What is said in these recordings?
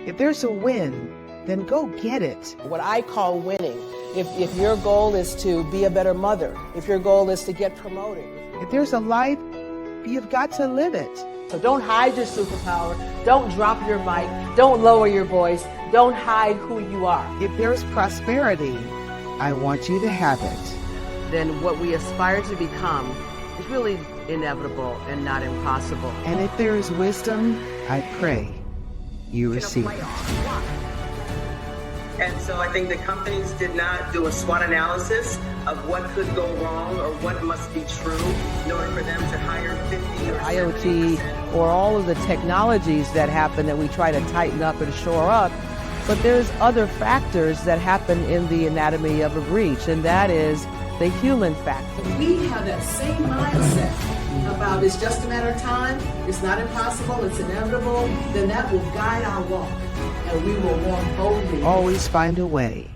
If there's a win, then go get it. What I call winning. If your goal is to be a better mother, if your goal is to get promoted. If there's a life, you've got to live it. So don't hide your superpower. Don't drop your mic. Don't lower your voice. Don't hide who you are. If there's prosperity, I want you to have it. Then what we aspire to become is really inevitable and not impossible. And if there is wisdom, I pray you receive it. And so I think the companies did not do a SWOT analysis of what could go wrong or what must be true in order for them to hire 50 or IoT or all of the technologies that happen that we try to tighten up and shore up. But there's other factors that happen in the anatomy of a breach, and that is the human factor. We have that same mindset about it's just a matter of time, it's not impossible, it's inevitable, then that will guide our walk, and we will walk boldly. Always find a way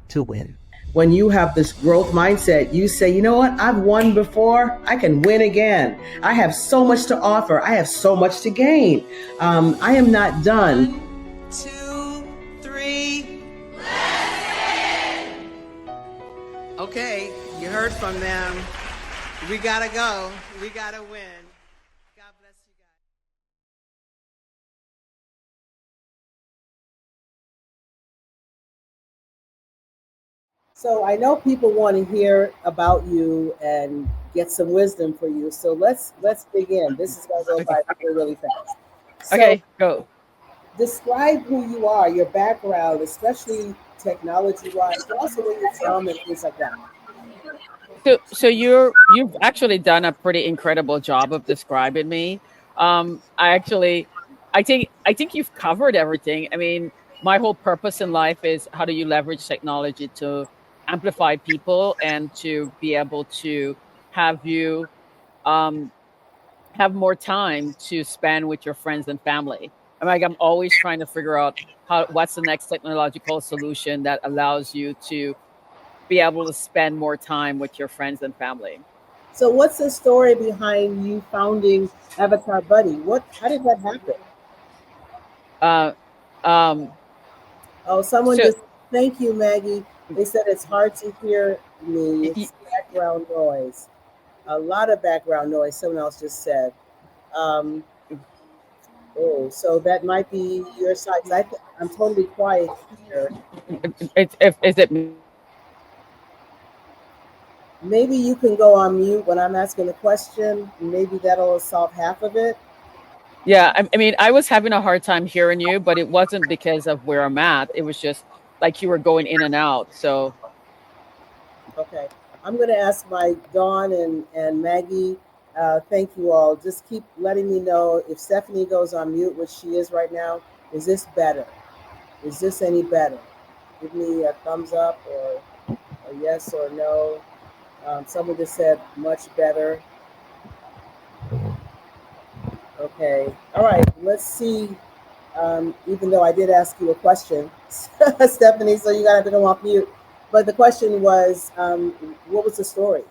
to win. When you have this growth mindset, you say, you know what? I've won before. I can win again. I have so much to offer. I have so much to gain. I am not done. 1, 2, 3. Okay, you heard from them. We gotta go. We gotta win. God bless you guys. So I know people want to hear about you and get some wisdom for you. So let's dig in. This is going to go by really fast. So Okay, go. describe who you are, your background, especially technology-wise, but also where you're from and things like that. So you've actually done a pretty incredible job of describing me. I think you've covered everything. I mean, my whole purpose in life is how do you leverage technology to amplify people and to be able to have you have more time to spend with your friends and family. I'm always trying to figure out what's the next technological solution that allows you to be able to spend more time with your friends and family. So what's the story behind you founding Avatar Buddy? How did that happen? Uh, um, Oh, someone so just, thank you, Maggie. They said it's hard to hear me. It's background noise. A lot of background noise, someone else just said. Oh, so that might be your side. 'Cause I'm totally quiet here. is it? Maybe you can go on mute when I'm asking a question. Maybe that'll solve half of it. Yeah, I mean, I was having a hard time hearing you, but it wasn't because of where I'm at. It was just like you were going in and out. So, Okay. I'm going to ask my Dawn and Maggie. Thank you all. Just keep letting me know if Stephanie goes on mute, which she is right now. Is this better? Is this any better? Give me a thumbs up or a yes or no. Someone just said much better. Okay. All right. Let's see. Even though I did ask you a question, Stephanie, so you got to go off mute. But the question was, what was the story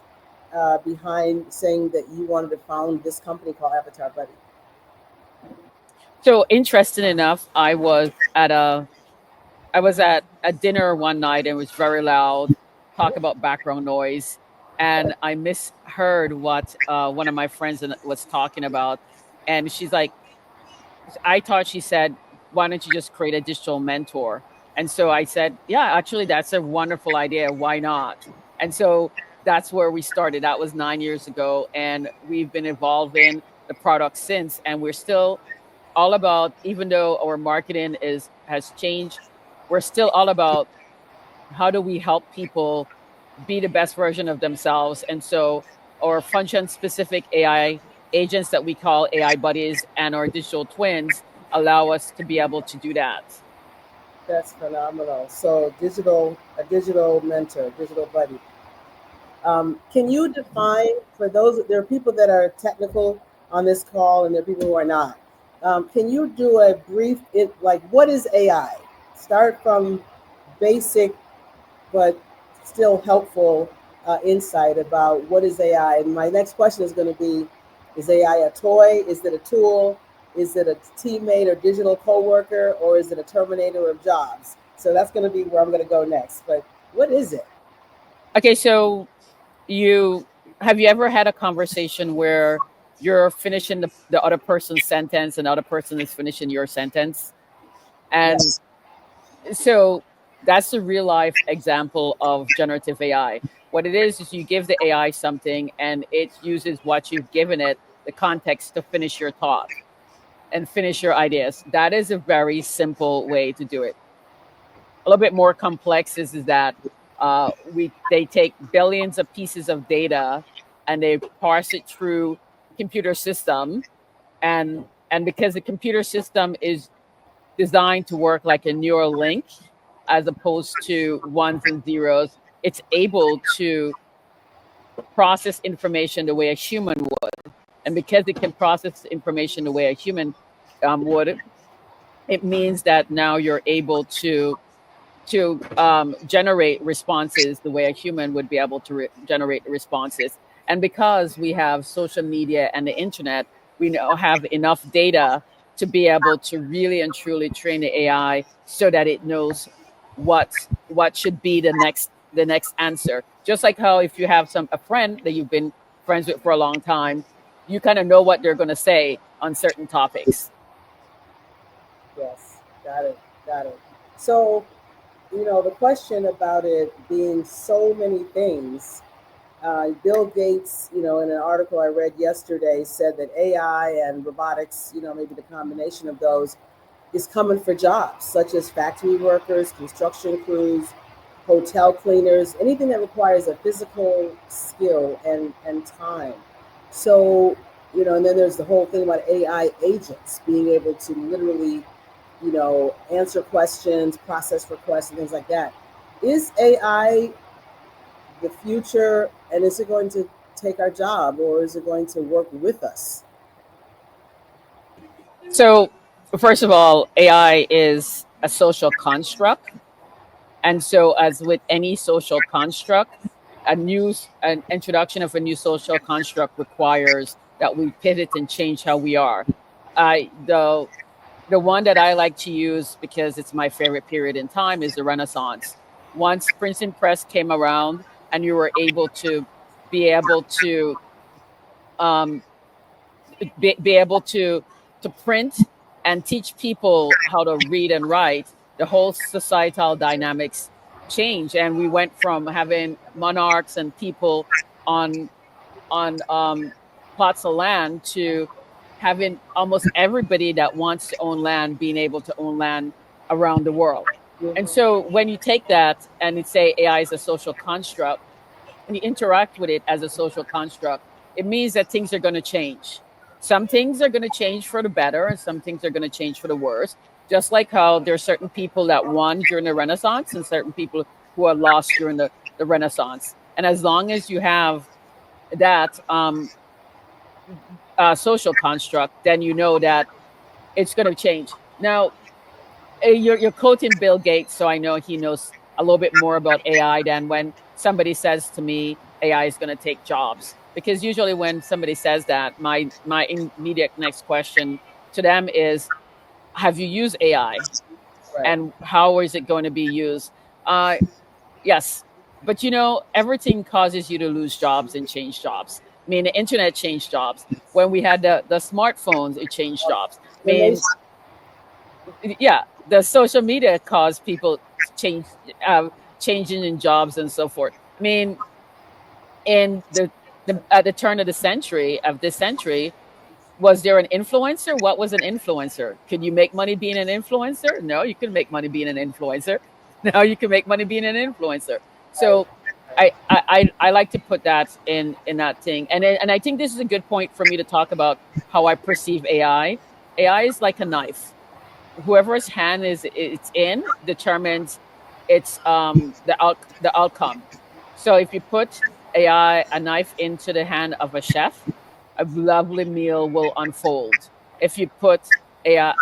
behind saying that you wanted to found this company called Avatar Buddy? so interesting enough, I was at a dinner one night and it was very loud, talk about background noise, and I misheard what one of my friends was talking about, and she's like, I thought she said, why don't you just create a digital mentor? And so I said, yeah, actually, that's a wonderful idea. Why not? And so that's where we started. That was 9 years ago. And we've been evolving the product since. And we're still all about, even though our marketing has changed, we're still all about how do we help people be the best version of themselves. And so our function-specific AI agents that we call AI buddies and our digital twins allow us to be able to do that. That's phenomenal. So a digital mentor, digital buddy. Can you define for those, there are people that are technical on this call and there are people who are not. Can you do a brief, what is AI? Start from basic, but still helpful insight about what is AI. And my next question is going to be, is AI a toy? Is it a tool? Is it a teammate or digital coworker, or is it a terminator of jobs? So that's going to be where I'm going to go next. But what is it? Okay, so you have you ever had a conversation where you're finishing the other person's sentence and the other person is finishing your sentence? And Yes. so that's a real life example of generative AI. What it is you give the AI something and it uses what you've given it, the context, to finish your thought and finish your ideas. That is a very simple way to do it. A little bit more complex is that they take billions of pieces of data and they parse it through computer system, and because the computer system is designed to work like a neural link as opposed to ones and zeros, it's able to process information the way a human would. And because it can process information the way a human would, it means that now you're able to generate responses the way a human would be able to generate responses. And because we have social media and the internet, we now have enough data to be able to really and truly train the AI so that it knows what should be the next answer. Just like how if you have a friend that you've been friends with for a long time, you kind of know what they're going to say on certain topics. Yes. Got it. Got it. So, the question about it being so many things, Bill Gates, in an article I read yesterday, said that AI and robotics, maybe the combination of those, is coming for jobs such as factory workers, construction crews, hotel cleaners, anything that requires a physical skill and time. So, and then there's the whole thing about AI agents being able to literally, answer questions, process requests, and things like that. Is AI the future, and is it going to take our job, or is it going to work with us? So, first of all, AI is a social construct. And so, as with any social construct, an introduction of a new social construct requires that we pivot and change how we are. The one that I like to use because it's my favorite period in time is the Renaissance. Once printing press came around, and you were able to um, be able to print and teach people how to read and write, the whole societal dynamics change, and we went from having monarchs and people on on plots of land to having almost everybody that wants to own land being able to own land around the world. And Mm-hmm. so when you take that and you say AI is a social construct, and you interact with it as a social construct, it means that things are going to change. Some things are going to change for the better, and some things are going to change for the worse. Just like how there are certain people that won during the Renaissance and certain people who are lost during the Renaissance. And as long as you have that social construct, then you know that it's going to change. Now, you're quoting Bill Gates, so I know he knows a little bit more about AI than when somebody says to me AI is going to take jobs. Because usually when somebody says that, my immediate next question to them is, have you used AI, Right. and how is it going to be used? Uh, yes, but everything causes you to lose jobs and change jobs. I mean, the internet changed jobs. When we had the smartphones, it changed jobs. I mean, Automation. yeah, the social media caused people change, uh, changing in jobs and so forth. I mean, in the at the turn of this century, was there an influencer? What was an influencer? Could you make money being an influencer? No, you couldn't make money being an influencer. Now you can make money being an influencer. Right. So I like to put that in that thing, and I think this is a good point for me to talk about how I perceive AI. AI is like a knife. Whoever's hand it's in determines the outcome. So if you put a knife into the hand of a chef, a lovely meal will unfold. If you put a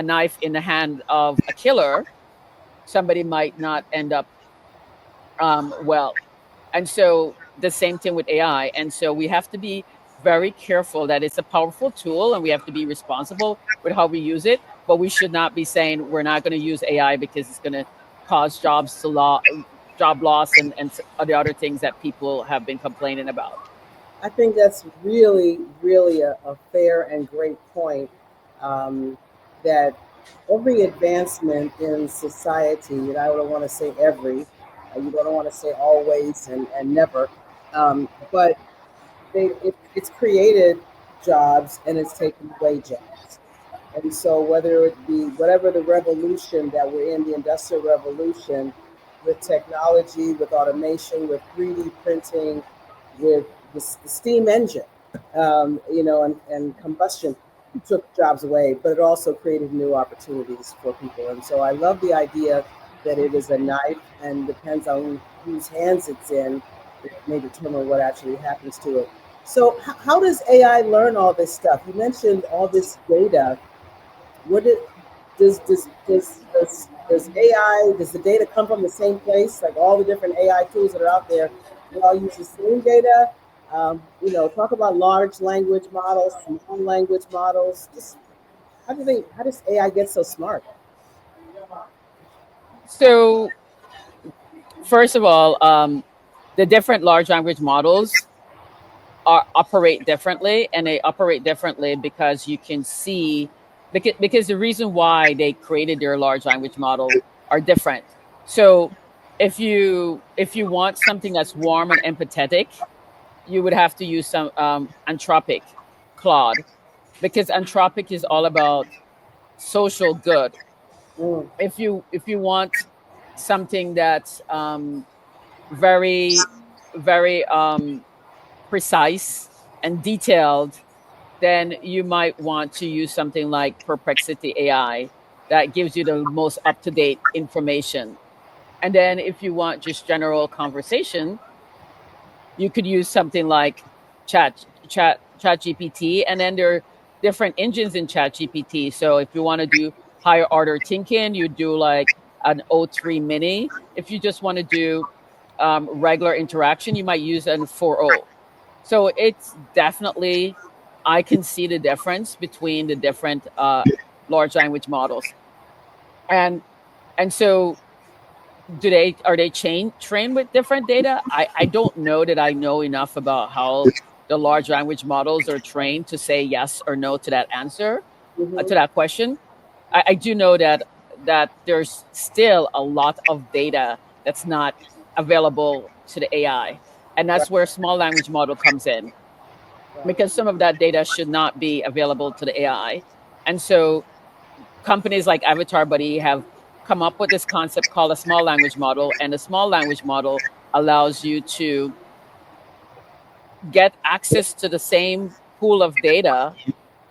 knife in the hand of a killer, somebody might not end up well. And so the same thing with AI. And so we have to be very careful that it's a powerful tool and we have to be responsible with how we use it. But we should not be saying we're not going to use AI because it's going to cause job loss and the other things that people have been complaining about. I think that's really, really a fair and great point. Um, that every advancement in society, and I don't want to say every, you don't want to say always and never, but it's created jobs and it's taken away jobs. And so, whether it be whatever the revolution that we're in, the industrial revolution, with technology, with automation, with 3D printing, with the steam engine, and combustion took jobs away, but it also created new opportunities for people. And so, I love the idea that it is a knife and depends on whose hands it's in, it may determine what actually happens to it. So, how does AI learn all this stuff? You mentioned all this data. What it does AI, does the data come from the same place? Like all the different AI tools that are out there, they all use the same data. Talk about large language models, small language models. Just how does AI get so smart? So, first of all, the different large language models operate differently, and they operate differently because you can see, because the reason why they created their large language model are different. So if you want something that's warm and empathetic, you would have to use some anthropic Claude, because anthropic is all about social good. Mm, If you want something that's very very precise and detailed, then you might want to use something like Perplexity AI that gives you the most up to date information. And then if you want just general conversation, you could use something like Chat GPT. And then there are different engines in Chat GPT. So if you want to do higher order thinking, you do like an O3 mini. If you just want to do regular interaction, you might use an 4.0. So it's definitely, I can see the difference between the different large language models. And and so, are they trained with different data? I don't know that I know enough about how the large language models are trained to say yes or no to that answer, to hmm that question. I do know that there's still a lot of data that's not available to the AI, and Right, that's where small language model comes in, right. because some of that data should not be available to the AI. And so companies like Avatar Buddy have come up with this concept called a small language model, and a small language model allows you to get access to the same pool of data,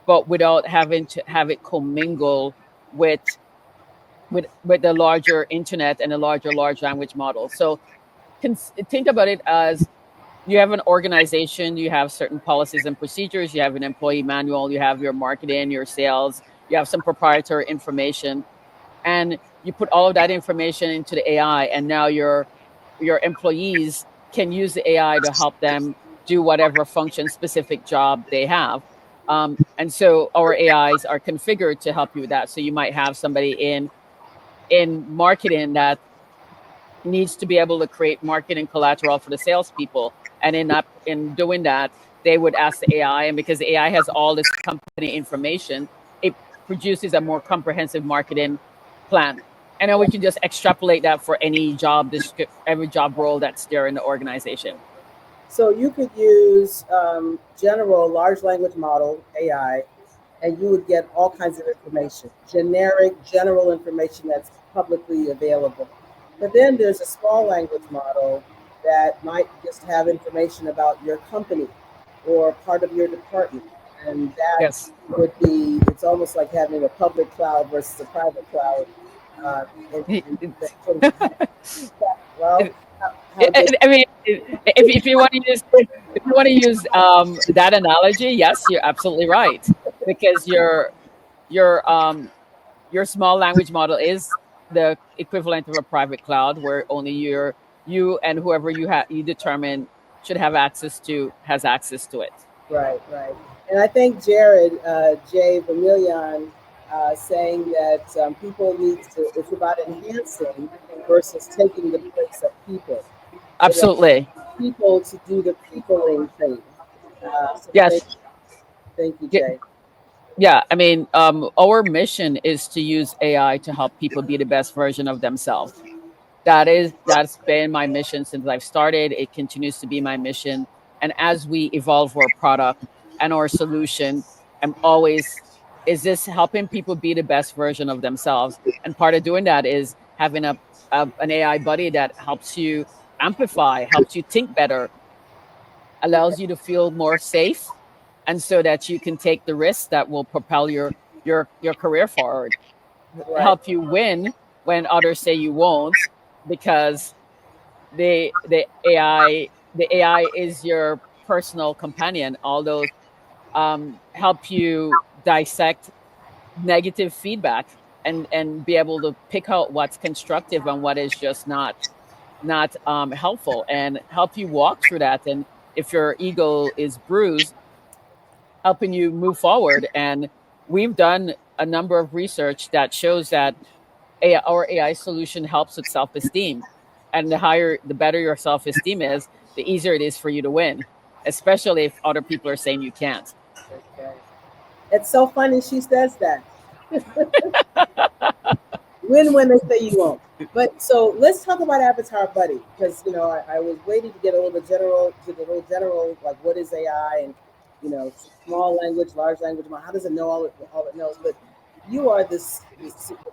but without having to have it commingle with with the larger internet and the larger large language model. So think about it as you have an organization, you have certain policies and procedures, you have an employee manual, you have your marketing, your sales, you have some proprietary information, and you put all of that information into the AI, and now your employees can use the AI to help them do whatever function specific job they have. And so our AIs are configured to help you with that. So you might have somebody in marketing that needs to be able to create marketing collateral for the salespeople. And in doing that, they would ask the AI, and because the AI has all this company information, it produces a more comprehensive marketing plan. And then we can just extrapolate that for any every job role that's there in the organization. So you could use general large language model AI, and you would get all kinds of information, generic, general information that's publicly available. But then there's a small language model that might just have information about your company or part of your department. And that Yes. would be, it's almost like having a public cloud versus a private cloud. Uh, and that sort of, well, how does, I mean, if you want to use that analogy, yes, you're absolutely right, because your your small language model is the equivalent of a private cloud, where only you and whoever you determine should have access to has access to it. Right, right. And I think Jared J. Vermillion saying that people need to, it's about enhancing versus taking the place of people. It allows Absolutely. people to do the peopling thing. So Yes. thank you, Yeah, Jay. yeah. I mean, our mission is to use AI to help people be the best version of themselves. That's been my mission since I've started. It continues to be my mission. And as we evolve our product and our solution, I'm always, is this helping people be the best version of themselves? And part of doing that is having an AI buddy that helps you amplify, helps you think better, allows you to feel more safe, and so that you can take the risks that will propel your career forward, Right, help you win when others say you won't, because the AI is your personal companion. All those help you dissect negative feedback and be able to pick out what's constructive and what is just not helpful, and help you walk through that. And if your ego is bruised, helping you move forward. And we've done a number of research that shows that our AI solution helps with self esteem. And the better your self esteem is, the easier it is for you to win, especially if other people are saying you can't. okay. It's so funny she says that. Win when they say you won't. But so let's talk about Avatar Buddy, because I was waiting to get a little general, like what is AI, and small language, large language model. How does it know all it knows? But you are this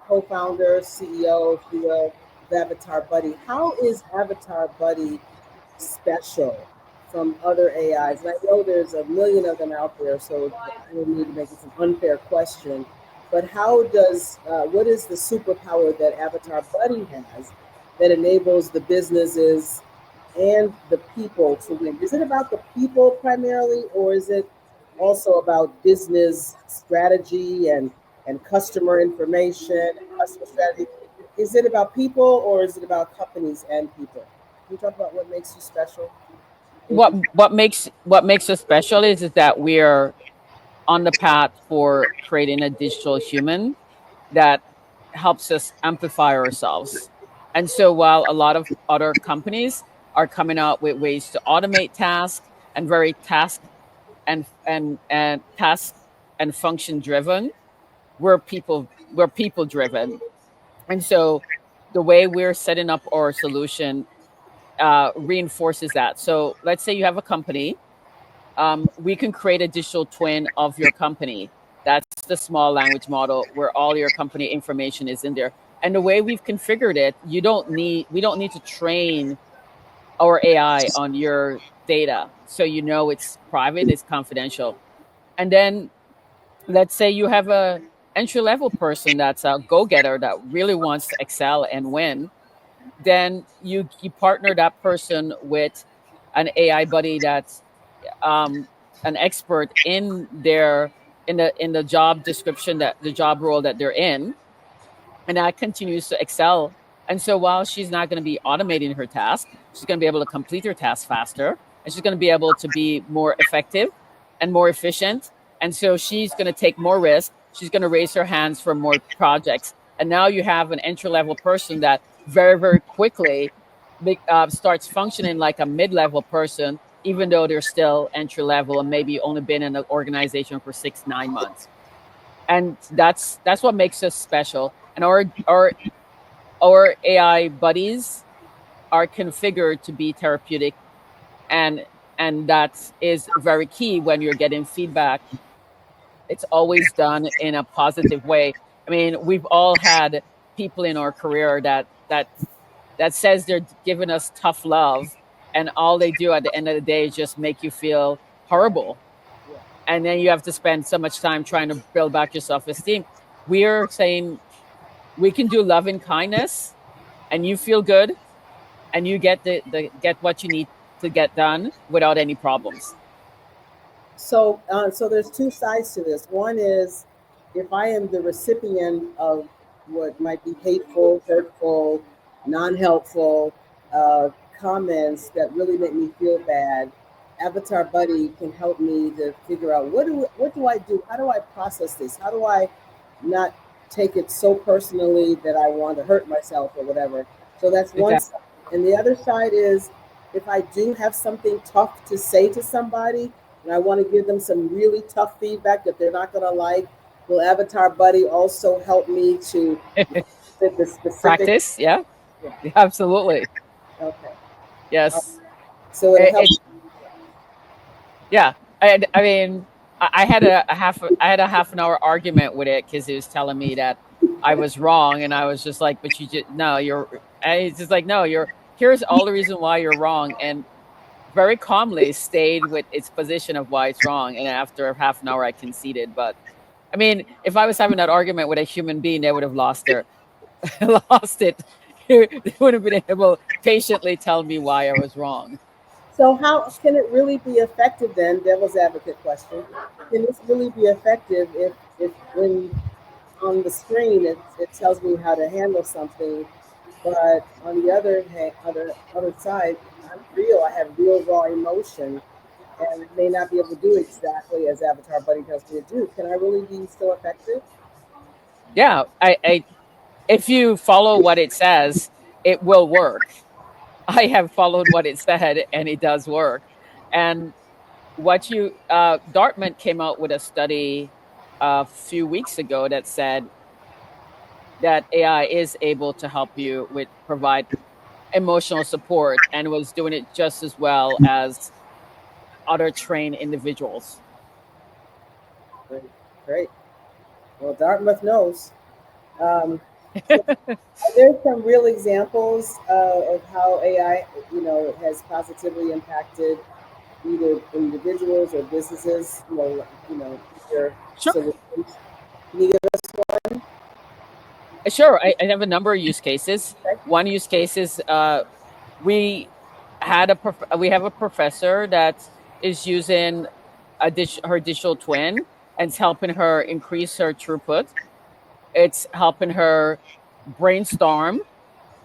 co-founder, CEO, if you will, of Avatar Buddy. How is Avatar Buddy special from other AIs? And I know there's a million of them out there, so I don't need to make this an unfair question. But what is the superpower that Avatar Buddy has that enables the businesses and the people to win? Is it about the people primarily, or is it also about business strategy and customer information and customer strategy? Is it about people, or is it about companies and people? Can you talk about what makes you special? Thank you. What makes us special is that we're on the path for creating a digital human that helps us amplify ourselves. And so while a lot of other companies are coming out with ways to automate tasks and very task and function driven, we're people driven. And so the way we're setting up our solution reinforces that. So let's say you have a company, we can create a digital twin of your company. That's the small language model where all your company information is in there. And the way we've configured it, we don't need to train our AI on your data. So it's private, it's confidential. And then let's say you have a entry level person that's a go getter that really wants to excel and win. Then you partner that person with an AI buddy that's um, an expert in the job description, that the job role that they're in, and that continues to excel. And so while she's not going to be automating her task, she's going to be able to complete her task faster, and she's going to be able to be more effective and more efficient. And so she's going to take more risk. She's going to raise her hands for more projects. And now you have an entry level person that very, very quickly starts functioning like a mid level person, even though they're still entry level and maybe only been in the organization for 6, 9 months. And that's what makes us special. And our AI buddies are configured to be therapeutic, and that is very key when you're getting feedback. It's always done in a positive way. I mean, we've all had people in our career that says they're giving us tough love, and all they do at the end of the day is just make you feel horrible. Yeah. And then you have to spend so much time trying to build back your self-esteem. We're saying we can do love and kindness, and you feel good, and you get what you need to get done without any problems. So there's two sides to this. One is if I am the recipient of what might be hateful, hurtful, non-helpful comments that really make me feel bad, Avatar Buddy can help me to figure out what do I do? How do I process this? How do I not take it so personally that I want to hurt myself or whatever? So that's one Exactly. side. And the other side is if I do have something tough to say to somebody and I want to give them some really tough feedback that they're not going to like, will Avatar Buddy also help me to fit the specific? Practice. Yeah, Yeah. absolutely. Okay. Uh, Yes. so it'll help. It, yeah. I mean, I had I had a half an hour argument with it because he was telling me that I was wrong, and I was just like, "But you just no, you're." And he's just like, "No, you're. Here's all the reason why you're wrong," and very calmly stayed with its position of why it's wrong. And after half an hour, I conceded. But I mean, if I was having that argument with a human being, they would have lost their lost it. They would have been able to patiently tell me why I was wrong. So how can it really be effective then? Devil's advocate question. Can this really be effective if when on the screen it tells me how to handle something, but on the other hand, other side, I'm real. I have real raw emotion, and may not be able to do exactly as Avatar Buddy tells me to do. Can I really be still effective? Yeah, if you follow what it says, it will work. I have followed what it said, and it does work. And what you Dartmouth came out with a study a few weeks ago that said that AI is able to help you with provide emotional support and was doing it just as well as other trained individuals. Great, great. Well, Dartmouth knows. So are there some real examples of how AI, has positively impacted either individuals or businesses? Your Sure. solutions. Can you give Sure, I have a number of use cases. us One use case is we we have a professor that is using her digital twin, and it's helping her increase her throughput. It's helping her brainstorm,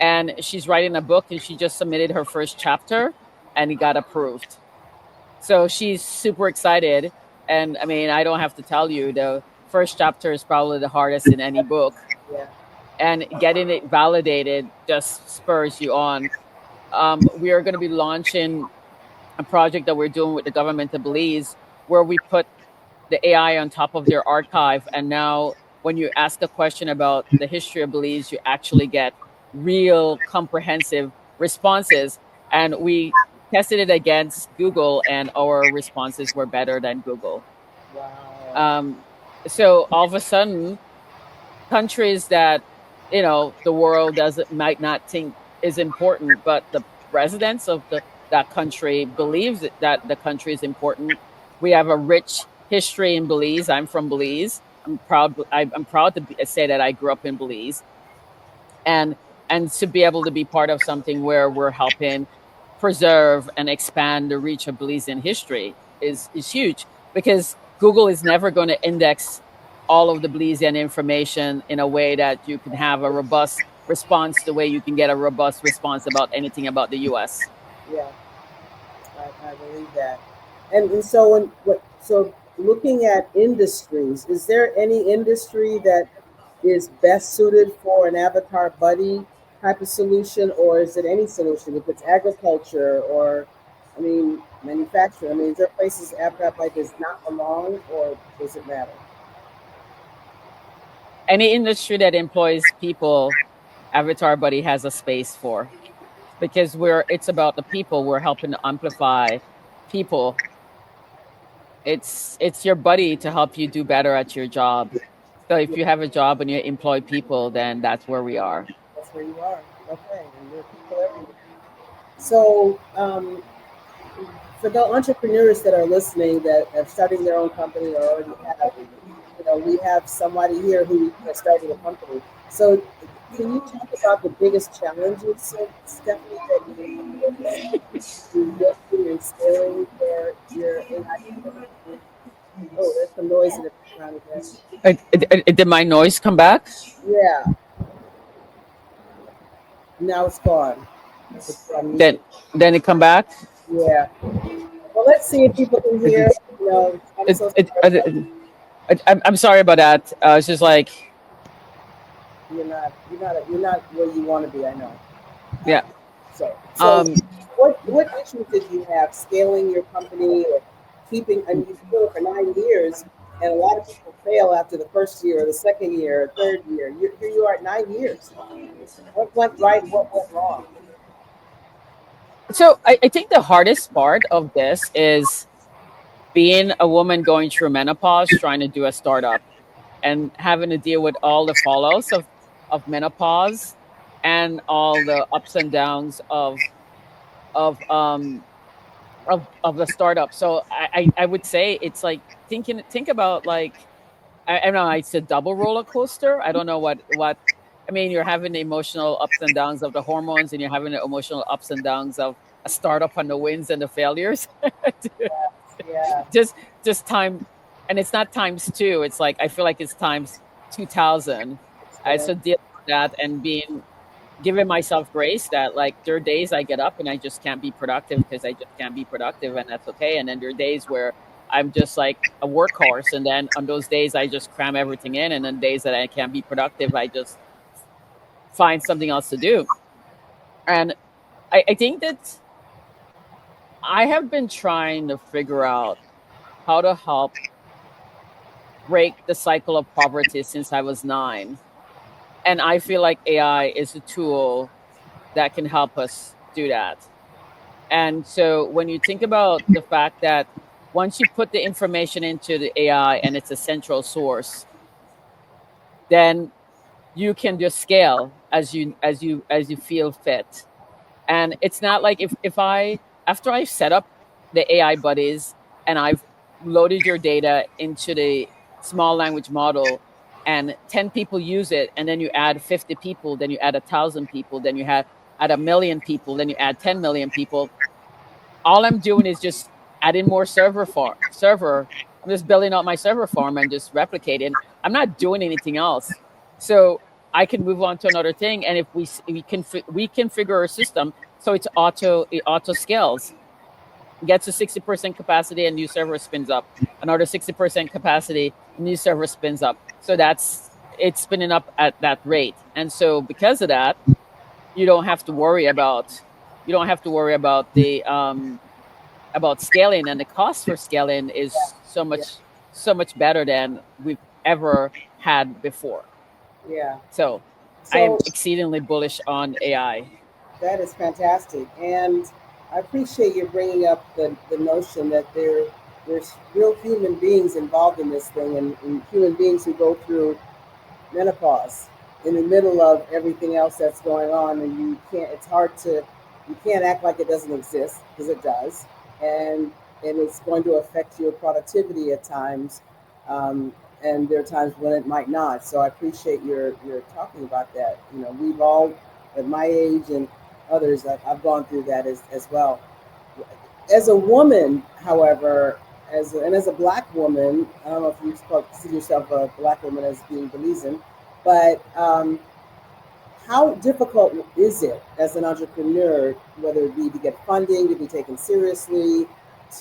and she's writing a book, and she just submitted her first chapter, and it got approved. So she's super excited. And I mean, I don't have to tell you, the first chapter is probably the hardest in any book, Yeah, and getting it validated just spurs you on. We are going to be launching a project that we're doing with the government of Belize, where we put the AI on top of their archive. And now, when you ask a question about the history of Belize, you actually get real comprehensive responses. And we tested it against Google, and our responses were better than Google. wow. Um, so all of a sudden, countries that the world doesn't might not think is important, but the residents of that country believes that the country is important. We have a rich history in Belize. I'm from Belize. I'm proud to say that I grew up in Belize, and to be able to be part of something where we're helping preserve and expand the reach of Belizean history is huge, because Google is never going to index all of the Belizean information in a way that you can have a robust response the way you can get a robust response about anything about the US. Yeah, I believe that. And so so looking at industries, is there any industry that is best suited for an avatar buddy type of solution, or is it any solution? If it's agriculture or, I mean, manufacturing, I mean, is there places avatar buddy does not belong, or does it matter? Any industry that employs people, Avatar Buddy has a space for, because it's about the people. We're helping to amplify people. It's your buddy to help you do better at your job. So if Yeah, you have a job and you employ people, then that's where we are. that's where you are. Okay, and there are people everywhere. So, for the entrepreneurs that are listening that are starting their own company or already have, we have somebody here who has started a company. So, can you talk about the biggest challenges, Stephanie, that you face in building and scaling your AI company? Oh, there's some noise in the background again. Did my noise come back? Yeah, now it's gone. It's on Then mute. then it come back. Yeah. Well, let's see if people can hear. You know, I'm it, so it, sorry. I'm sorry about that. It's just like, You're not where you want to be. I know. yeah. So Um, what issues did you have scaling your company or keeping? And you do it for 9 years, and a lot of people fail after the first year, or the second year, or third year. Here you are at 9 years. What went right? What went wrong? so I think the hardest part of this is being a woman going through menopause, trying to do a startup, and having to deal with all the follows of menopause and all the ups and downs of um of the startup. So I would say it's like think about like I don't know, it's a double roller coaster. I don't know what I mean, you're having the emotional ups and downs of the hormones, and you're having the emotional ups and downs of a startup and the wins and the failures. Yeah. just just time, and it's not times two. It's like I feel like it's times 2,000. So dealing with that and being giving myself grace that like there are days I get up and I just can't be productive because I just can't be productive, and that's okay. And then there are days where I'm just like a workhorse, and then on those days I just cram everything in, and then days that I can't be productive, I just find something else to do. And I think that I have been trying to figure out how to help break the cycle of poverty since I was 9. And I feel like AI is a tool that can help us do that. And so when you think about the fact that once you put the information into the AI and it's a central source, then you can just scale as you feel fit. And it's not like if I after I've set up the AI buddies and I've loaded your data into the small language model and 10 people use it, and then you add 50 people, then you add 1,000 people, then you add 1 million people, then you add 10 million people. All I'm doing is just adding more server. I'm just building out my server farm and just replicating. I'm not doing anything else. So I can move on to another thing. And if we configure our system so it auto scales, gets to 60% capacity, and new server spins up. Another 60% capacity, new server spins up. So that's it's spinning up at that rate. And so because of that, you don't have to worry about the about scaling, and the cost for scaling is Yeah. so much better than we've ever had before. Yeah. So I So am exceedingly bullish on AI. that is fantastic, and I appreciate you bringing up the notion that there's real human beings involved in this thing, and human beings who go through menopause in the middle of everything else that's going on, and you can't act like it doesn't exist, because it does, and it's going to affect your productivity at times, and there are times when it might not. So I appreciate your talking about that. You know, we've all, at my age and others, I've gone through that as well. As a woman, however, as a black woman, I don't know if you consider yourself a black woman as being Belizean, but how difficult is it as an entrepreneur, whether it be to get funding, to be taken seriously,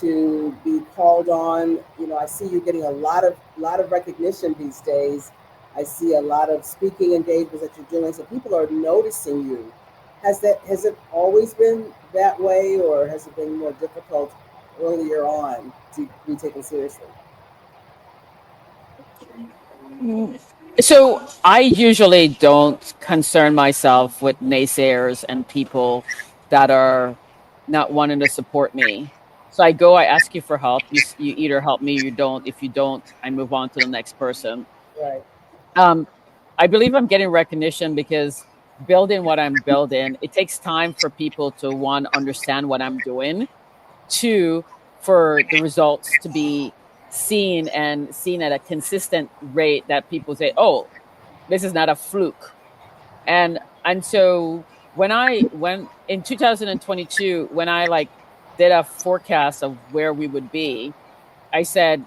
to be called on? You know, I see you getting a lot of recognition these days. I see a lot of speaking engagements that you're doing, so people are noticing you. Has it always been that way, or has it been more difficult earlier on to be taken seriously? So I usually don't concern myself with naysayers and people that are not wanting to support me. So I go, I ask you for help. You either help me, you don't. If you don't, I move on to the next person. Right. Um, I believe I'm getting recognition because building what I'm building, it takes time for people to one understand what I'm doing, two for the results to be seen at a consistent rate that people say, "Oh, this is not a fluke." And so when in 2022 when I like did a forecast of where we would be, I said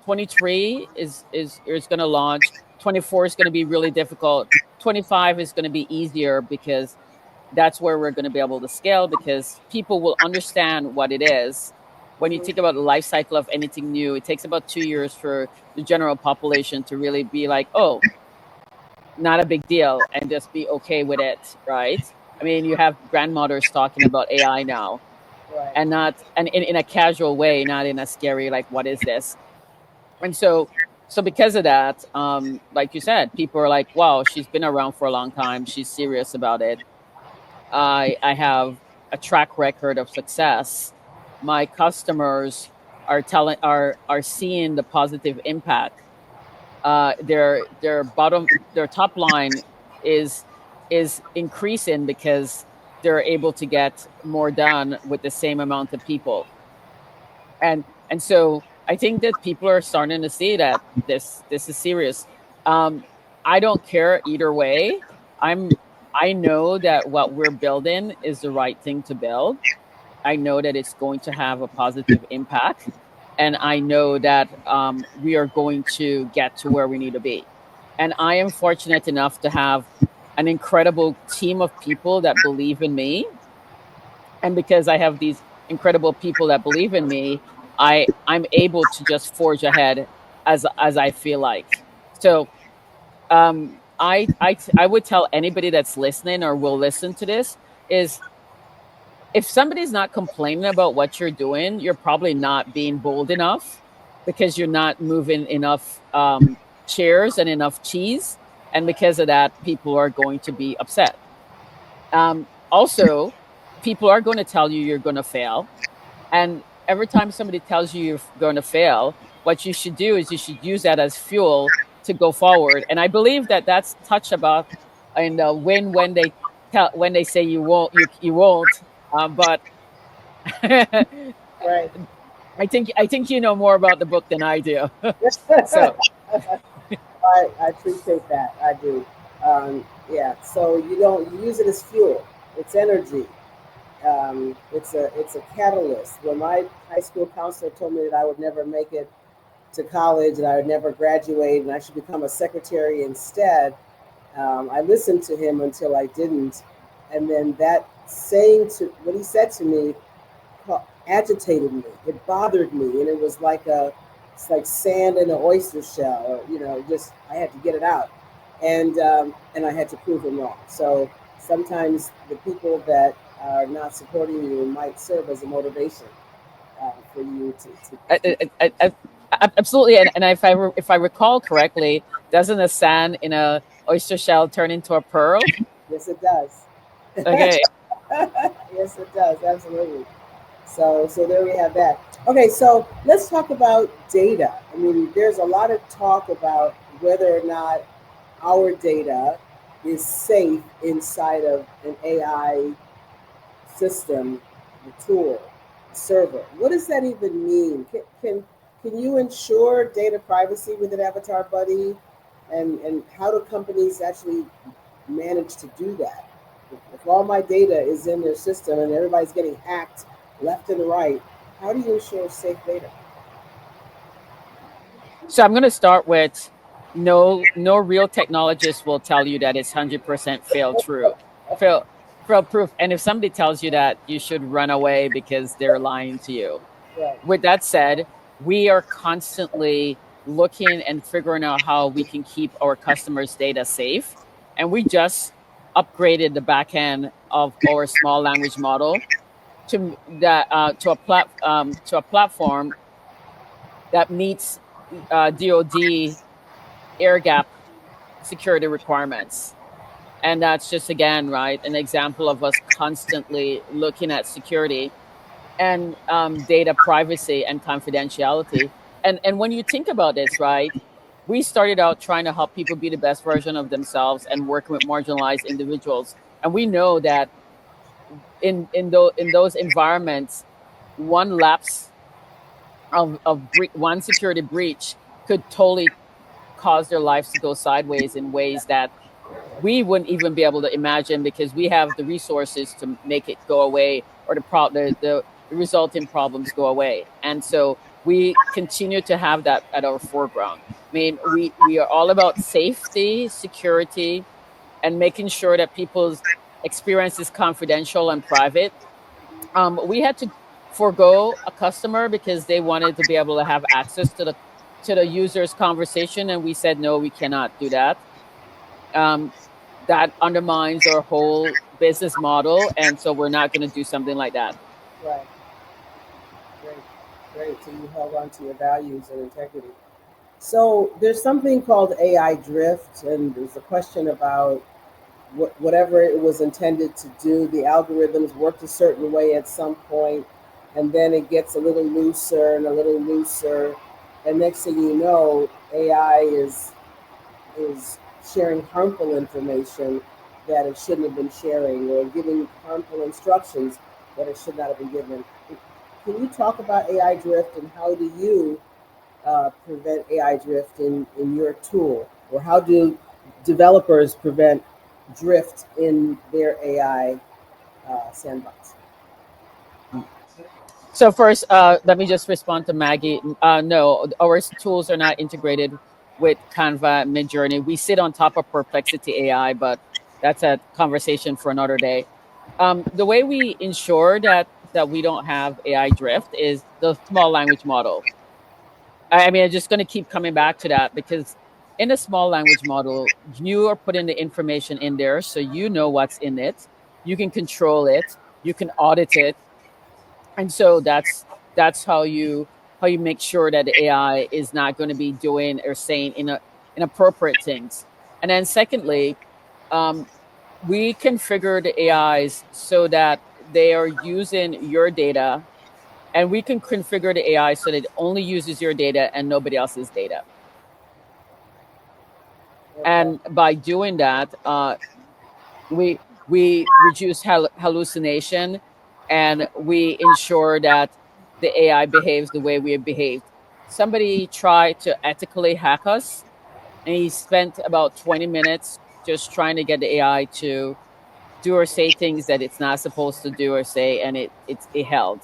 23 is going to launch, 24 is going to be really difficult, 25 is going to be easier because that's where we're going to be able to scale, because people will understand what it is. When you think about the life cycle of anything new, it takes about 2 years for the general population to really be like, oh, not a big deal, and just be okay with it, right? I mean, you have grandmothers talking about AI now, Right. and not and in a casual way, not in a scary like, what is this? And so because of that, like you said, people are like, wow, she's been around for a long time, she's serious about it. I have a track record of success. My customers are seeing the positive impact. Their top line is increasing because they're able to get more done with the same amount of people. And so I think that people are starting to see that this is serious. Um, I don't care either way. I'm I know that what we're building is the right thing to build. I know that it's going to have a positive impact, and I know that we are going to get to where we need to be. And I am fortunate enough to have an incredible team of people that believe in me, and because I have these incredible people that believe in me, I'm able to just forge ahead as I feel like. So I would tell anybody that's listening or will listen to this is, if somebody's not complaining about what you're doing, you're probably not being bold enough, because you're not moving enough chairs and enough cheese, and because of that, people are going to be upset. Also, people are going to tell you you're going to fail, and every time somebody tells you you're going to fail, what you should do is you should use that as fuel to go forward. And I believe that that's touch about in the when they say you won't. But Right. I think you know more about the book than I do. So I appreciate that. I do. Yeah. So you use it as fuel. It's energy. It's a catalyst. When my high school counselor told me that I would never make it to college and I would never graduate and I should become a secretary instead, I listened to him until I didn't, and then that saying to what he said to me agitated me. It bothered me, and it was like it's like sand in an oyster shell, or just I had to get it out, and I had to prove him wrong. So sometimes the people that are not supporting you might serve as a motivation for you absolutely, and if I recall correctly, doesn't a sand in a oyster shell turn into a pearl? Yes, it does. Okay. Yes, it does. Absolutely. So there we have that. Okay, so let's talk about data. I mean, there's a lot of talk about whether or not our data is safe inside of an AI system, a tool, a server. What does that even mean? Can you ensure data privacy with an avatar buddy? And how do companies actually manage to do that? If all my data is in their system and everybody's getting hacked left and right, how do you ensure safe data? So I'm going to start with, no real technologist will tell you that it's 100% fail proof. And if somebody tells you that, you should run away because they're lying to you. Right. With that said, we are constantly looking and figuring out how we can keep our customers' data safe. And we just upgraded the back end of our small language model to a platform that meets DoD air gap security requirements. And that's just, again, right, an example of us constantly looking at security and data privacy and confidentiality. And when you think about this, right, we started out trying to help people be the best version of themselves and working with marginalized individuals. And we know that in those environments, one lapse one security breach could totally cause their lives to go sideways in ways that we wouldn't even be able to imagine, because we have the resources to make it go away, or the resulting problems go away. And so we continue to have that at our foreground. I mean, we are all about safety, security, and making sure that people's experience is confidential and private. We had to forego a customer because they wanted to be able to have access to the user's conversation, and we said no, we cannot do that. Um, that undermines our whole business model, and so we're not going to do something like that. Right. Great. Great. So you held on to your values and integrity. So there's something called AI drift, and there's a question about whatever it was intended to do. The algorithms worked a certain way at some point, and then it gets a little looser and a little looser, and next thing you know, AI is sharing harmful information that it shouldn't have been sharing, or giving harmful instructions that it should not have been given. Can you talk about AI drift, and how do you prevent AI drift in your tool? Or how do developers prevent drift in their AI sandbox? So first, let me just respond to Maggie. No, our tools are not integrated with Canva, Midjourney. We sit on top of Perplexity AI, but that's a conversation for another day. The way we ensure that we don't have AI drift is the small language model. I mean, I'm just going to keep coming back to that because in a small language model, you are putting the information in there, so you know what's in it. You can control it. You can audit it, and so that's how you make sure that the AI is not going to be doing or saying inappropriate things. And then secondly, um, we configure the AIs so that they are using your data, and we can configure the AI so that it only uses your data and nobody else's data. Okay. And by doing that, we reduce hallucination, and we ensure that the AI behaves the way we have behaved. Somebody tried to ethically hack us, and he spent about 20 minutes just trying to get the AI to do or say things that it's not supposed to do or say, and it held.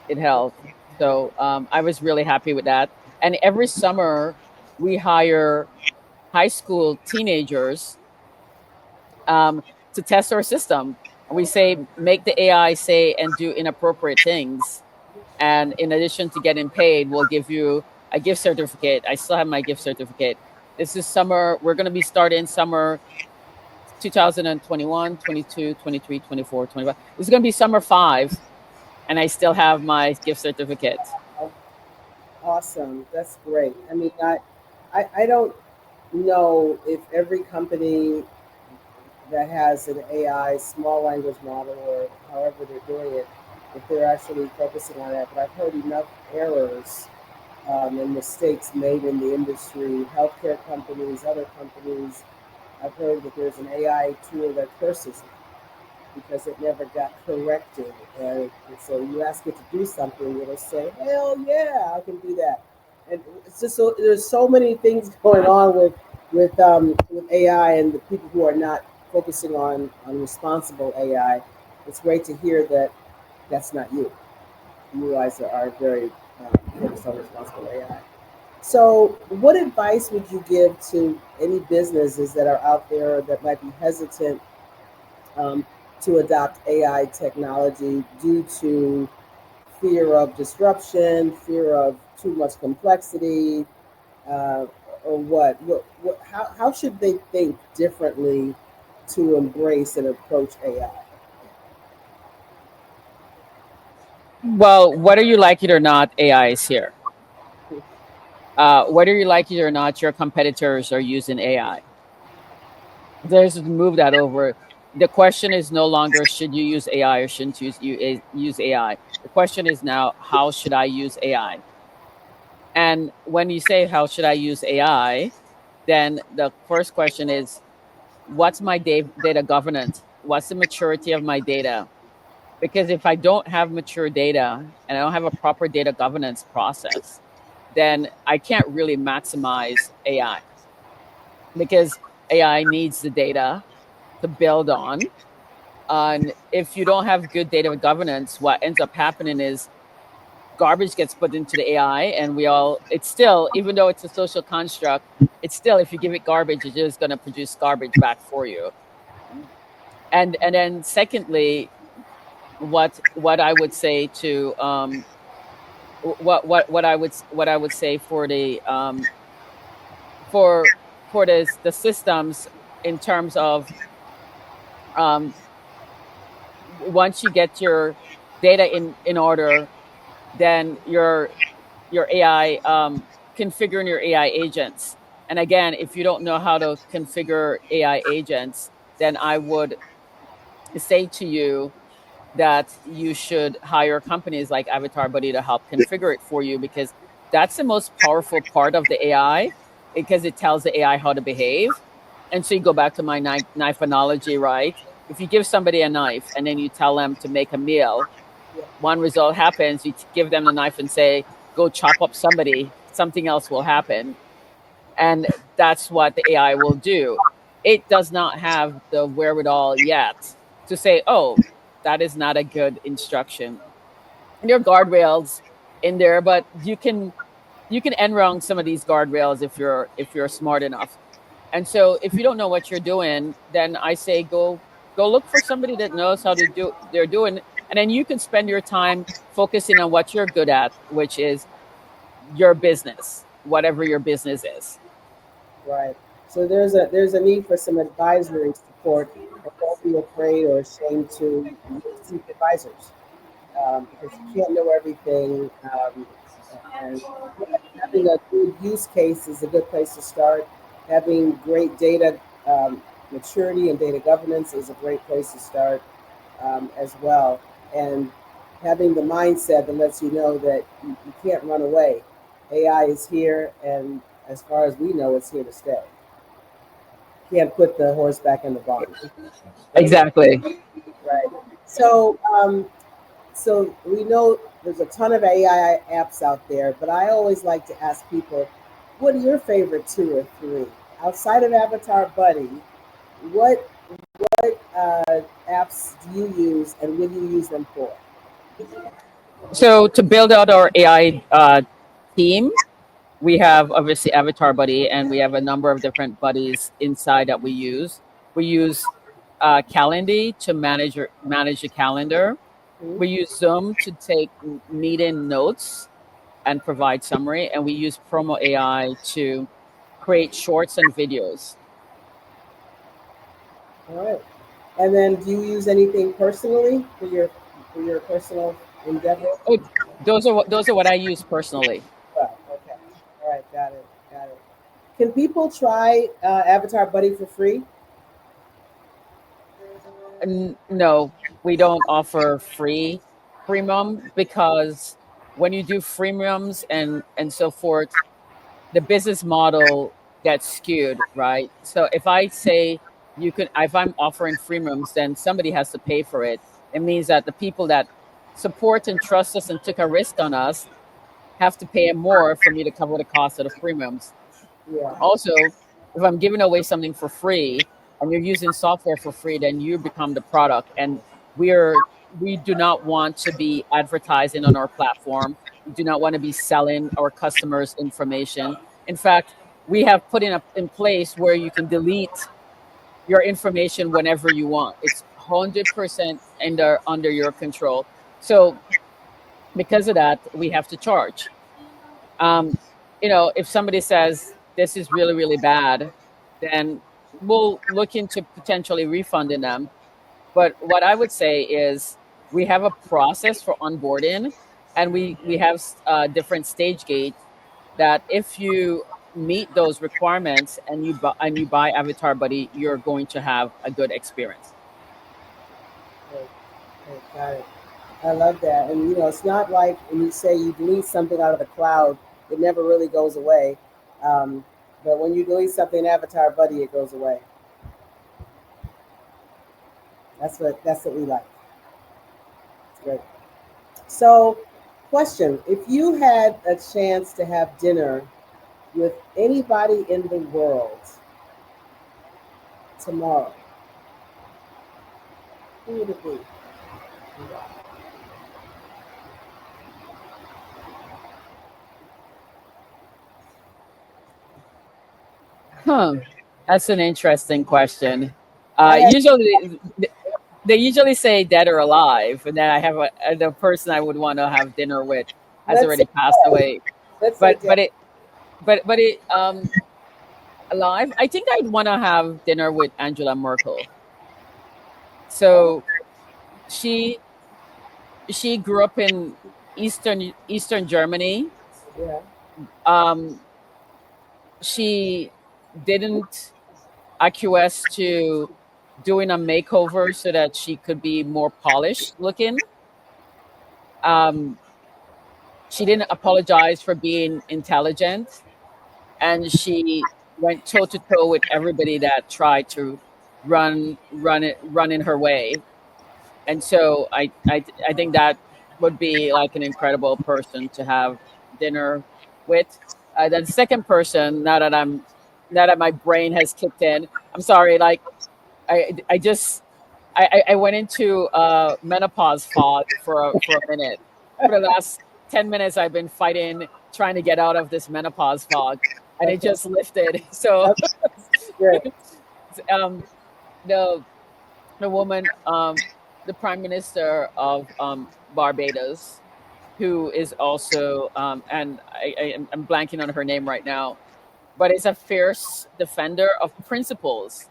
It held. So I was really happy with that. And every summer we hire high school teenagers to test our system. And we say, make the AI say and do inappropriate things. And in addition to getting paid, we'll give you a gift certificate. I still have my gift certificate. This is summer. We're going to be starting summer 2021, 22, 23, 24, 25. This is going to be summer 5. And I still have my gift certificate. Oh, awesome. That's great. I mean, I don't know if every company that has an AI small language model, or however they're doing it, if they're actually focusing on that. But I've heard enough errors and mistakes made in the industry, healthcare companies, other companies. I've heard that there's an AI tool that curses because it never got corrected. And so you ask it to do something, it'll say, "Hell yeah, I can do that." And it's just so there's so many things going on with AI, and the people who are not focusing on responsible AI. It's great to hear that that's not you. You guys are very focused on responsible AI. So, what advice would you give to any businesses that are out there that might be hesitant um, to adopt AI technology due to fear of disruption, fear of too much complexity, uh, or what? How should they think differently to embrace and approach AI? Well, whether you like it or not, AI is here. Whether you like it or not, your competitors are using AI. There's move that over. The question is no longer should you use AI or shouldn't use AI. The question is now how should I use AI? And when you say how should I use AI, then the first question is what's my data governance? What's the maturity of my data? Because if I don't have mature data and I don't have a proper data governance process, then I can't really maximize AI because AI needs the data to build on. And if you don't have good data governance, what ends up happening is garbage gets put into the AI, and it's still, even though it's a social construct, it's still, if you give it garbage, it's just going to produce garbage back for you. And then secondly, what I would say to what I would say for the for the systems in terms of um, once you get your data in order, then your AI configuring your AI agents. And again, if you don't know how to configure AI agents, then I would say to you that you should hire companies like Avatar Buddy to help configure it for you, because that's the most powerful part of the AI, because it tells the AI how to behave. And so you go back to my knife analogy, right? If you give somebody a knife and then you tell them to make a meal, Yeah. one result happens, you give them the knife and say, go chop up somebody, something else will happen. And that's what the AI will do. It does not have the wherewithal yet to say, oh, that is not a good instruction. And there are guardrails in there, but you can end wrong some of these guardrails if you're smart enough. And so if you don't know what you're doing, then I say go look for somebody that knows how to do they're doing, and then you can spend your time focusing on what you're good at, which is your business, whatever your business is. Right. So there's a need for some advisory support, and don't be afraid or ashamed to seek advisors, because you can't know everything. And having a good use case is a good place to start. Having great data maturity and data governance is a great place to start as well. And having the mindset that lets you know that you can't run away. AI is here, and as far as we know, it's here to stay. Can't put the horse back in the barn. Right. Exactly. Right. So, so we know there's a ton of AI apps out there, but I always like to ask people, what are your favorite two or three outside of Avatar Buddy? What apps do you use, and what do you use them for? So to build out our AI team, we have obviously Avatar Buddy, and we have a number of different buddies inside that we use. We use Calendly to manage a calendar. Hmm? We use Zoom to take meeting notes and provide summary, and we use Promo AI to create shorts and videos. All right. And then, do you use anything personally for your personal endeavor? Oh, those are what I use personally. Well, okay. All right. Got it. Got it. Can people try Avatar Buddy for free? No, we don't offer freemium, because when you do freemiums and so forth, the business model gets skewed, right? So if I say if I'm offering freemiums, then somebody has to pay for it. It means that the people that support and trust us and took a risk on us have to pay more for me to cover the cost of the premiums. Yeah. Also, if I'm giving away something for free and you're using software for free, then you become the product. And we do not want to be advertising on our platform. We do not want to be selling our customers information. In fact, we have put in place where you can delete your information whenever you want. It's 100% under your control. So because of that, we have to charge. Um, if somebody says this is really, really bad, then we'll look into potentially refunding them. But what I would say is we have a process for onboarding, and we have different stage gates that if you meet those requirements and you buy Avatar Buddy, you're going to have a good experience. Okay. Okay, got it. I love that. And it's not like when you say you delete something out of the cloud, it never really goes away. Um, but when you delete something in Avatar Buddy, it goes away. That's what we like. It's great. So, question: if you had a chance to have dinner with anybody in the world tomorrow, who would it be? Huh. That's an interesting question. I had Usually, they usually say dead or alive, and then I have the person I would want to have dinner with has Let's say already passed dead. away. Let's say But dead. it alive. I think I'd want to have dinner with Angela Merkel. Oh, So she she grew up in Eastern Germany. yeah. Um, she didn't acquiesce to doing a makeover so that she could be more polished looking. Um, she didn't apologize for being intelligent, and she went toe to toe with everybody that tried to run in her way. And so I think that would be like an incredible person to have dinner with. The second person, now that my brain has kicked in, I'm sorry, like I just I went into menopause fog for a minute. For the last 10 minutes, I've been fighting trying to get out of this menopause fog, and it Okay. just lifted. So Okay. Good. um, the the woman, the prime minister of Barbados, who is also and I'm blanking on her name right now, but is a fierce defender of principles,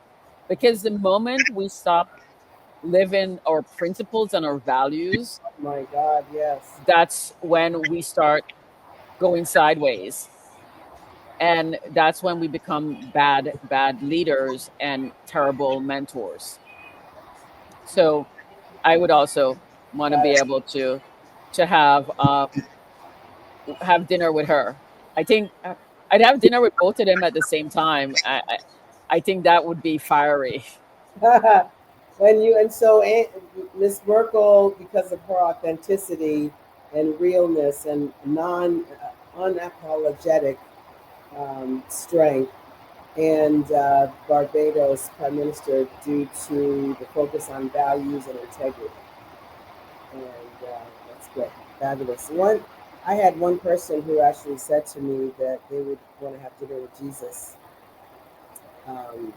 because the moment we stop living our principles and our values, Oh my God. Yes. that's when we start going sideways. And that's when we become bad leaders and terrible mentors. So I would also want to Got be it. able to have dinner with her. I think I'd have dinner with both of them at the same time. I think that would be fiery. When you and so Miss Merkel, because of her authenticity and realness and unapologetic strength, and Barbados Prime Minister due to the focus on values and integrity. And that's good, fabulous. I had one person who actually said to me that they would want to have dinner with Jesus, um,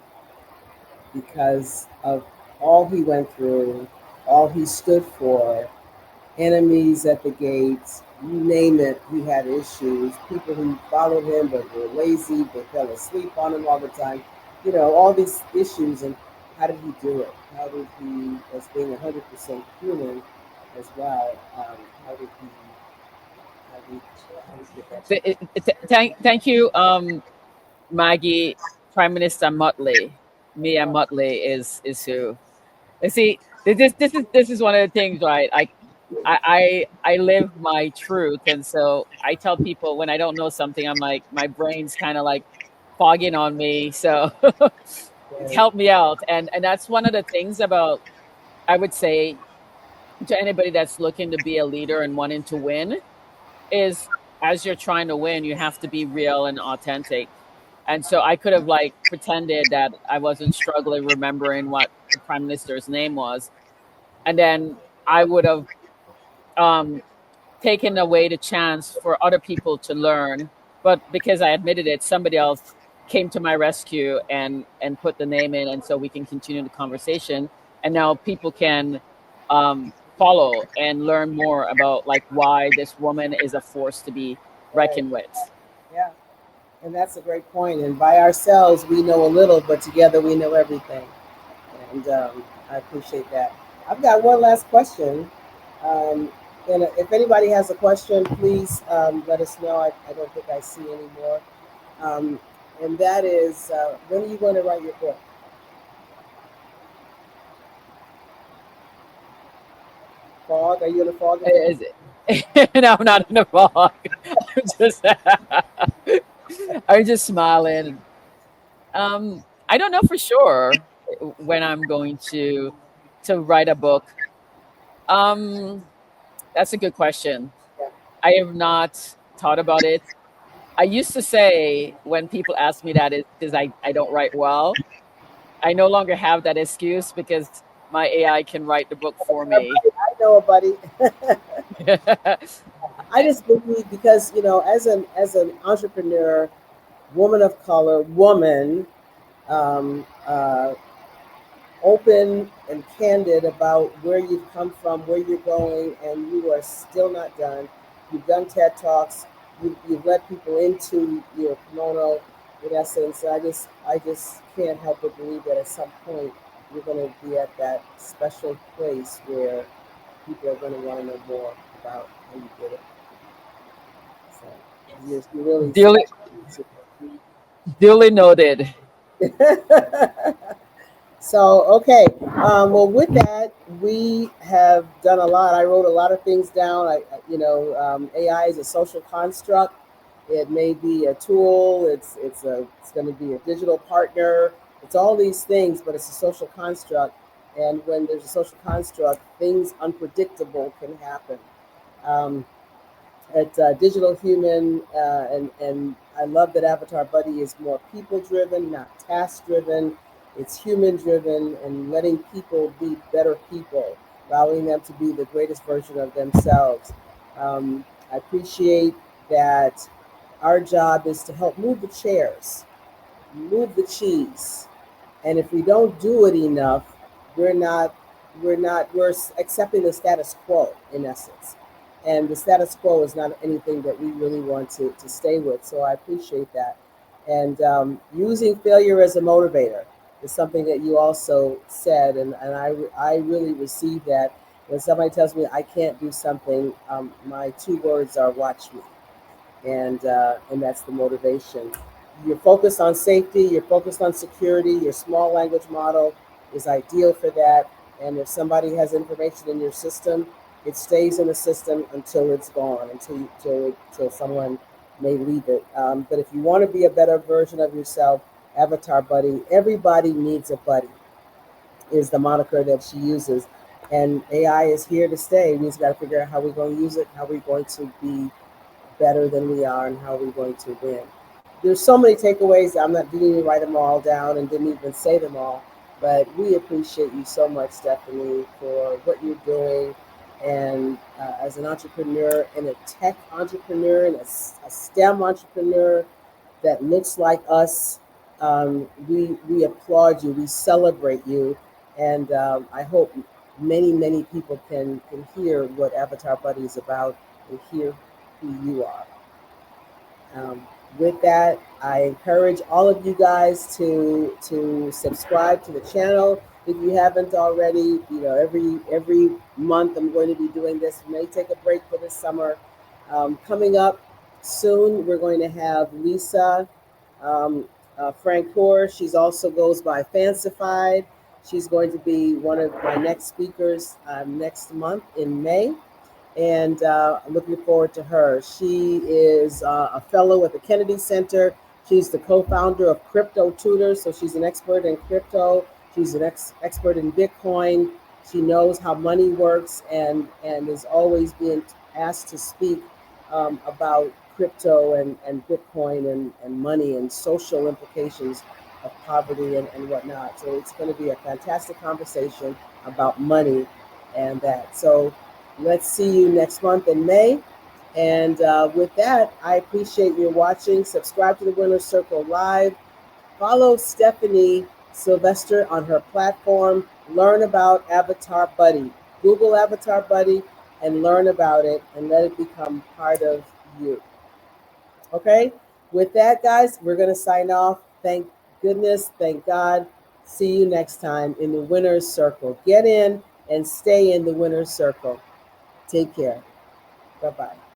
because of all he went through, all he stood for, enemies at the gates, you name it, he had issues. People who followed him but were lazy, they fell asleep on him all the time. All these issues. And how did he do it? How did he, as being 100% human as well, how did he get that? Thank you, Maggie. Prime Minister Motley, Mia Motley is who. You see, this is one of the things, right? I live my truth, and so I tell people when I don't know something, I'm like my brain's kind of like fogging on me, so Right, help me out. And that's one of the things about, I would say, to anybody that's looking to be a leader and wanting to win, is as you're trying to win, you have to be real and authentic. And so I could have like pretended that I wasn't struggling remembering what the prime minister's name was, and then I would have um, taken away the chance for other people to learn. But because I admitted it, somebody else came to my rescue and put the name in, and so we can continue the conversation. And now people can follow and learn more about like why this woman is a force to be right. reckoned with. Yeah. And that's a great point. And by ourselves, we know a little, but together we know everything. And I appreciate that. I've got one last question. Um, and if anybody has a question, please let us know. I don't think I see any more. Um, and that is, when are you going to write your book? Fog? Are you in a fog again? Is it? No, I'm not in a fog. I'm just I'm just smiling. I don't know for sure when I'm going to write a book. Um, that's a good question. Yeah. I have not thought about it. I used to say when people ask me that, is because I don't write well. I no longer have that excuse because my AI can write the book for me. I know, buddy. I just believe because as an entrepreneur, woman of color, woman, um, uh, open and candid about where you've come from, where you're going, and you are still not done. You've done TED Talks. You've led people into your kimono, in essence. I just can't help but believe that at some point you're going to be at that special place where people are going to want to know more about how you did it. So you're really Duly, special. duly noted. So, okay. Well, with that, we have done a lot. I wrote a lot of things down. AI is a social construct. It may be a tool. It's going to be a digital partner. It's all these things, but it's a social construct. And when there's a social construct, things unpredictable can happen. Um, at Digital Human, and I love that Avatar Buddy is more people driven, not task driven. It's human driven and letting people be better people, allowing them to be the greatest version of themselves. I appreciate that our job is to help move the chairs, move the cheese, and if we don't do it enough, we're not we're accepting the status quo in essence. And the status quo is not anything that we really want to stay with. So I appreciate that. And using failure as a motivator is something that you also said, and I really receive that. When somebody tells me I can't do something, my two words are watch me, and that's the motivation. You're focused on safety, you're focused on security. Your small language model is ideal for that. And if somebody has information in your system, it stays in the system until it's gone, until someone may leave it. But if you want to be a better version of yourself, Avatar Buddy, everybody needs a buddy, is the moniker that she uses. And AI is here to stay. We just got to figure out how we're going to use it, how we're going to be better than we are, and how we're going to win. There's so many takeaways. I'm not didn't even write them all down and didn't even say them all, but we appreciate you so much, Stephanie, for what you're doing, and as an entrepreneur and a tech entrepreneur and a STEM entrepreneur that looks like us. We applaud you. We celebrate you, and I hope many people can hear what Avatar Buddy is about and hear who you are. Um, with that, I encourage all of you guys to subscribe to the channel if you haven't already. You know, every month I'm going to be doing this. We may take a break for the summer. Coming up soon, we're going to have Lisa Francoeur. She's also goes by Fancified. She's going to be one of my next speakers next month in May, and I'm looking forward to her. She is a fellow at the Kennedy Center. She's the co-founder of Crypto Tutors, so she's an expert in crypto. She's an expert in Bitcoin. She knows how money works, and is always being asked to speak about crypto and Bitcoin and money and social implications of poverty and whatnot. So it's going to be a fantastic conversation about money and that. So let's see you next month in May. And with that, I appreciate you watching. Subscribe to the Winner's Circle Live. Follow Stephanie Sylvestre on her platform. Learn about Avatar Buddy. Google Avatar Buddy and learn about it and let it become part of you. Okay? With that, guys, we're going to sign off. Thank goodness. Thank God. See you next time in the Winner's Circle. Get in and stay in the Winner's Circle. Take care. Bye-bye.